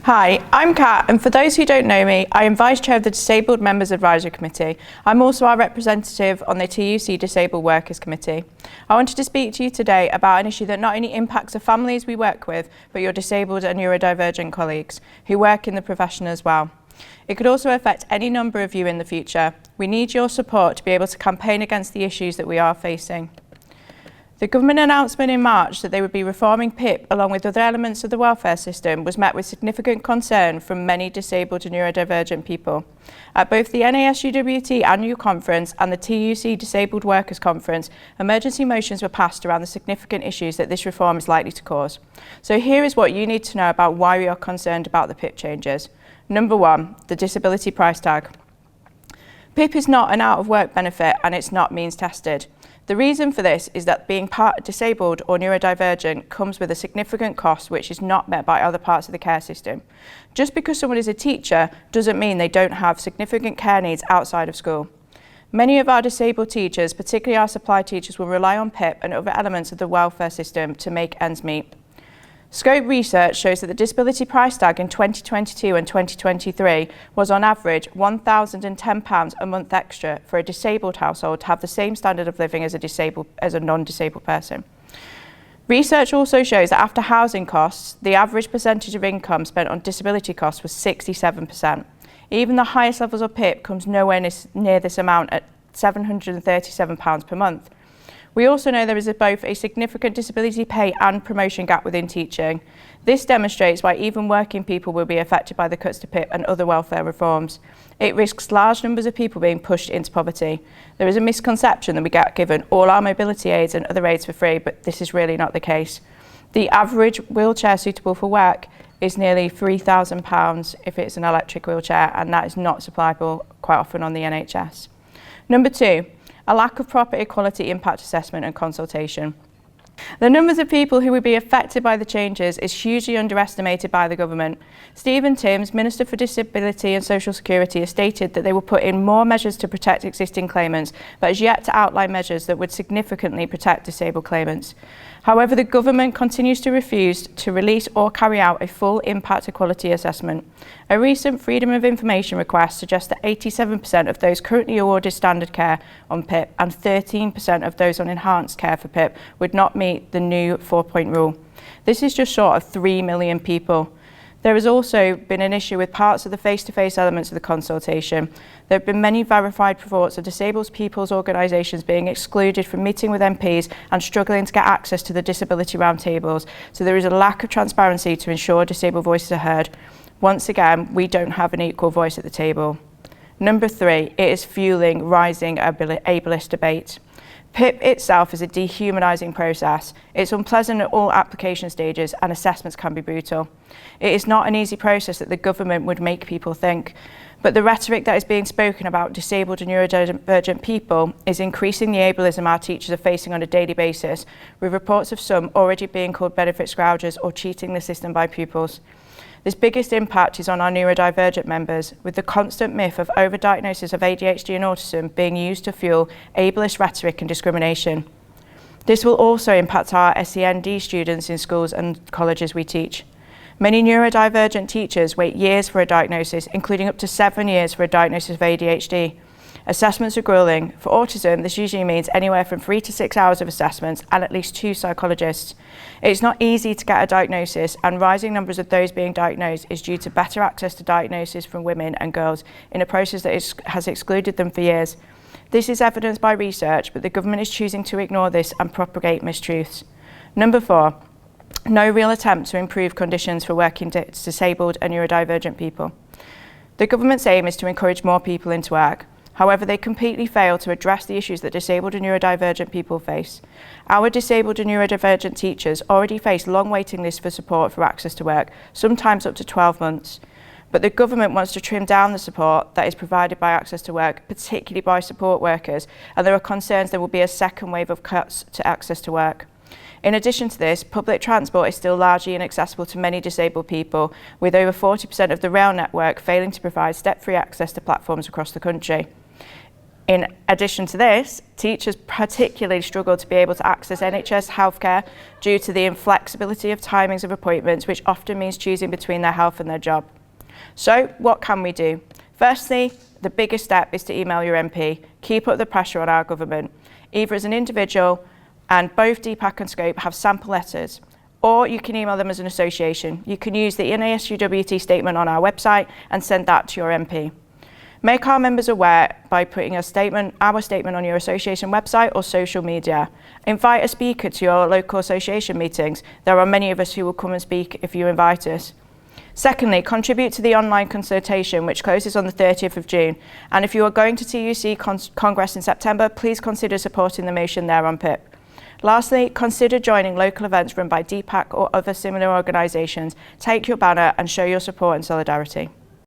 Hi, I'm Kat, and for those who don't know me, I am Vice Chair of the Disabled Members Advisory Committee. I'm also our representative on the TUC Disabled Workers Committee. I wanted to speak to you today about an issue that not only impacts the families we work with, but your disabled and neurodivergent colleagues who work in the profession as well. It could also affect any number of you in the future. We need your support to be able to campaign against the issues that we are facing. The government announcement in March that they would be reforming PIP along with other elements of the welfare system was met with significant concern from many disabled and neurodivergent people. At both the NASUWT annual conference and the TUC Disabled Workers Conference, emergency motions were passed around the significant issues that this reform is likely to cause. So here is what you need to know about why we are concerned about the PIP changes. Number one, the disability price tag. PIP is not an out-of-work benefit and it's not means tested. The reason for this is that being disabled or neurodivergent comes with a significant cost which is not met by other parts of the care system. Just because someone is a teacher doesn't mean they don't have significant care needs outside of school. Many of our disabled teachers, particularly our supply teachers, will rely on PIP and other elements of the welfare system to make ends meet. Scope research shows that the disability price tag in 2022 and 2023 was on average £1,010 a month extra for a disabled household to have the same standard of living as a non-disabled person. Research also shows that after housing costs, the average percentage of income spent on disability costs was 67%. Even the highest levels of PIP comes nowhere near this amount at £737 per month. We also know there is both a significant disability pay and promotion gap within teaching. This demonstrates why even working people will be affected by the cuts to PIP and other welfare reforms. It risks large numbers of people being pushed into poverty. There is a misconception that we get given all our mobility aids and other aids for free, but this is really not the case. The average wheelchair suitable for work is nearly £3,000 if it's an electric wheelchair, and that is not suppliable quite often on the NHS. Number two, a lack of proper equality impact assessment and consultation. The numbers of people who will be affected by the changes is hugely underestimated by the government. Stephen Timms, Minister for Disability and Social Security, has stated that they will put in more measures to protect existing claimants, but has yet to outline measures that would significantly protect disabled claimants. However, the government continues to refuse to release or carry out a full impact equality assessment. A recent Freedom of Information request suggests that 87% of those currently awarded standard care on PIP and 13% of those on enhanced care for PIP would not meet the new 4-point rule. This is just short of 3 million people. There has also been an issue with parts of the face-to-face elements of the consultation. There have been many verified reports of disabled people's organisations being excluded from meeting with MPs and struggling to get access to the disability roundtables. So there is a lack of transparency to ensure disabled voices are heard. Once again, we don't have an equal voice at the table. Number three, it is fueling rising ableist debate. PIP itself is a dehumanising process. It's unpleasant at all application stages and assessments can be brutal. It is not an easy process that the government would make people think, but the rhetoric that is being spoken about disabled and neurodivergent people is increasing the ableism our teachers are facing on a daily basis, with reports of some already being called benefit scroungers or cheating the system by pupils. This biggest impact is on our neurodivergent members, with the constant myth of overdiagnosis of ADHD and autism being used to fuel ableist rhetoric and discrimination. This will also impact our SEND students in schools and colleges we teach. Many neurodivergent teachers wait years for a diagnosis, including up to 7 years for a diagnosis of ADHD. Assessments are grueling. For autism, this usually means anywhere from 3 to 6 hours of assessments and at least 2 psychologists. It's not easy to get a diagnosis, and rising numbers of those being diagnosed is due to better access to diagnosis from women and girls in a process that has excluded them for years. This is evidenced by research, but the government is choosing to ignore this and propagate mistruths. Number four, no real attempt to improve conditions for working disabled and neurodivergent people. The government's aim is to encourage more people into work. However, they completely fail to address the issues that disabled and neurodivergent people face. Our disabled and neurodivergent teachers already face long waiting lists for support for access to work, sometimes up to 12 months. But the government wants to trim down the support that is provided by access to work, particularly by support workers, and there are concerns there will be a second wave of cuts to access to work. In addition to this, public transport is still largely inaccessible to many disabled people, with over 40% of the rail network failing to provide step-free access to platforms across the country. In addition to this, teachers particularly struggle to be able to access NHS healthcare due to the inflexibility of timings of appointments, which often means choosing between their health and their job. So what can we do? Firstly, the biggest step is to email your MP. Keep up the pressure on our government, either as an individual, and both TUC and NASUWT have sample letters, or you can email them as an association. You can use the NASUWT statement on our website and send that to your MP. Make our members aware by putting our statement on your association website or social media. Invite a speaker to your local association meetings. There are many of us who will come and speak if you invite us. Secondly, contribute to the online consultation, which closes on the 30th of June. And if you are going to TUC Congress in September, please consider supporting the motion there on PIP. Lastly, consider joining local events run by TUC or other similar organisations. Take your banner and show your support and solidarity.